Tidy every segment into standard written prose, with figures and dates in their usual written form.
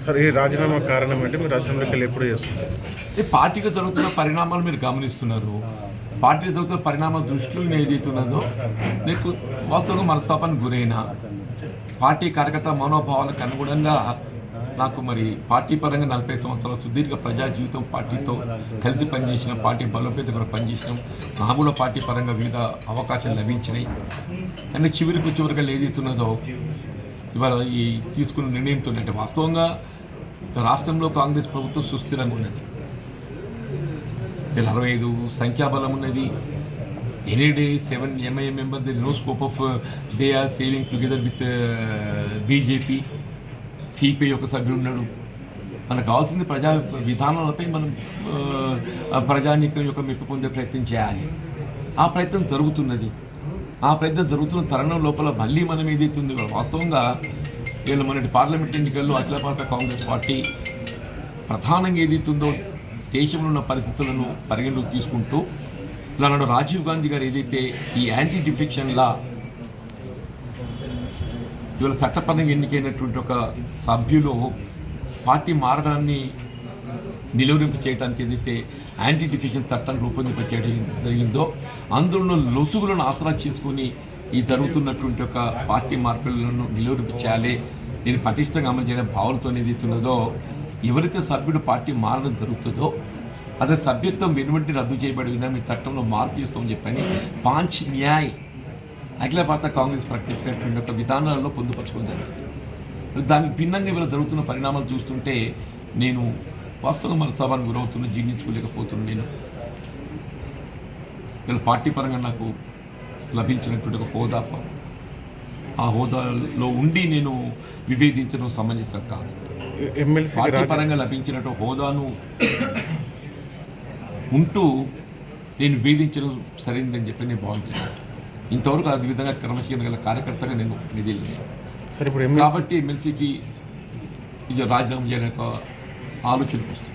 సరే, ఈ రాజీనామా కారణం అంటే మీరు అసెంబ్లీకి వెళ్ళి ఎప్పుడు చేస్తున్నారు? పార్టీకి జరుగుతున్న పరిణామాలు మీరు గమనిస్తున్నారు. పార్టీకి జరుగుతున్న పరిణామాల దృష్టిలో నేను ఏదైతున్నదో నీకు వాస్తవంగా మనస్తాపానికి గురైన పార్టీ కార్యకర్త మనోభావాలకు అనుగుణంగా నాకు మరి పార్టీ పరంగా 40 సంవత్సరాల సుదీర్ఘ ప్రజా జీవితం పార్టీతో కలిసి పనిచేసిన, పార్టీ బలోపేత కూడా పనిచేసినాం. నాకు కూడా పార్టీ పరంగా వివిధ అవకాశాలు లభించినాయి. కానీ చివరిగా ఏదైతున్నదో ఇవాళ ఈ తీసుకున్న నిర్ణయంతో అంటే వాస్తవంగా రాష్ట్రంలో కాంగ్రెస్ ప్రభుత్వం సుస్థిరంగా ఉన్నది. 65 సంఖ్యాబలం ఉన్నది. Any day 7 MIM member, there is no scope of they are saving together with BJP. CPI యొక్క సభ్యుడు ఉన్నాడు. మనకు కావాల్సింది ప్రజా విధానాలపై మనం ప్రజానీకం యొక్క మెప్పు పొందే ప్రయత్నం చేయాలి. ఆ ప్రయత్నం జరుగుతున్నది. ఆ ప్రయత్నం జరుగుతున్న తరుణం లోపల మళ్ళీ మనం ఏదైతే ఉందో వాస్తవంగా వీళ్ళ మొన్నటి పార్లమెంట్ ఎన్నికల్లో అఖిల భారత కాంగ్రెస్ పార్టీ ప్రధానంగా ఏదైతుందో దేశంలో ఉన్న పరిస్థితులను పరిగణలోకి తీసుకుంటూ నాడు రాజీవ్ గాంధీ గారు ఏదైతే ఈ యాంటీ డిఫెక్షన్ లా ఇవాళ చట్టపరంగా ఎన్నికైనటువంటి ఒక సభ్యులు పార్టీ మారడాన్ని నిలువరింపు చేయడానికి ఏదైతే యాంటీ డిఫెక్షన్ చట్టాన్ని రూపొందించడం జరిగిందో అందులో లొసుగులను ఆసరా చేసుకుని ఈ జరుగుతున్నటువంటి ఒక పార్టీ మార్పులను నిలువరింపు చేయాలి, దీన్ని పటిష్టంగా అమలు చేయడం భావనతో ఏదైతున్నదో ఎవరైతే సభ్యుడు పార్టీ మారడం జరుగుతుందో అదే సభ్యత్వం వెనువంటి రద్దు చేయబడే విధంగా మీ చట్టంలో మార్పు చేస్తామని చెప్పని పాంచ్ న్యాయ్ అఖిల భారత కాంగ్రెస్ ప్రకటించినటువంటి ఒక విధానాలలో పొందుపరుచుకుంది. దానికి భిన్నంగా వీళ్ళ జరుగుతున్న పరిణామాలు చూస్తుంటే నేను వాస్తవంగా మనస్తాపానికి గురవుతున్న, జీర్ణించుకోలేకపోతున్నాను. నేను వీళ్ళ పార్టీ పరంగా నాకు లభించినటువంటి ఒక హోదా, ఆ హోదాలో ఉండి నేను విభేదించడం సమంజసం కాదు. పార్టీ పరంగా లభించినట్టు హోదాను ఉంటూ నేను విభేదించడం సరైనదని చెప్పి నేను భావించాను. ఇంతవరకు అదే విధంగా క్రమశీలన గల కార్యకర్తగా నేను నిధులు కాబట్టి ఎమ్మెల్సీకి ఇది రాజీనామా చేయడానికి ఆలోచనకు వస్తుంది.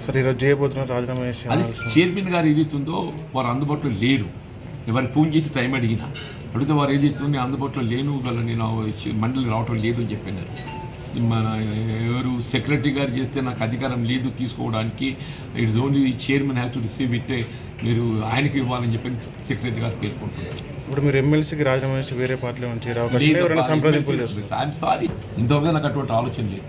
సరే, ఈరోజు చేయబోతున్న రాజీనామా అది చైర్మన్ గారు ఏదైతుందో వారు అందుబాటులో లేరు. ఎవరికి ఫోన్ చేసి టైం అడిగితే వారు ఏదైతుందో నేను అందుబాటులో లేను, వాళ్ళు నేను మండలి రావటం లేదు అని చెప్పినారు. మన ఎవరు సెక్రటరీ గారు చేస్తే నాకు అధికారం లేదు తీసుకోవడానికి, it's only chairman have to receive it, మీరు ఆయనకి ఇవ్వాలని చెప్పి సెక్రటరీ గారు పేర్కొంటున్నారు. ఇప్పుడు మీరు ఎమ్మెల్సీకి రాజీనామా చేసి వేరే పార్టీలో చేరే అవకాశం లేదు. ఐఎమ్ సారీ, ఇంతవరకు నాకు అటువంటి ఆలోచన లేదు.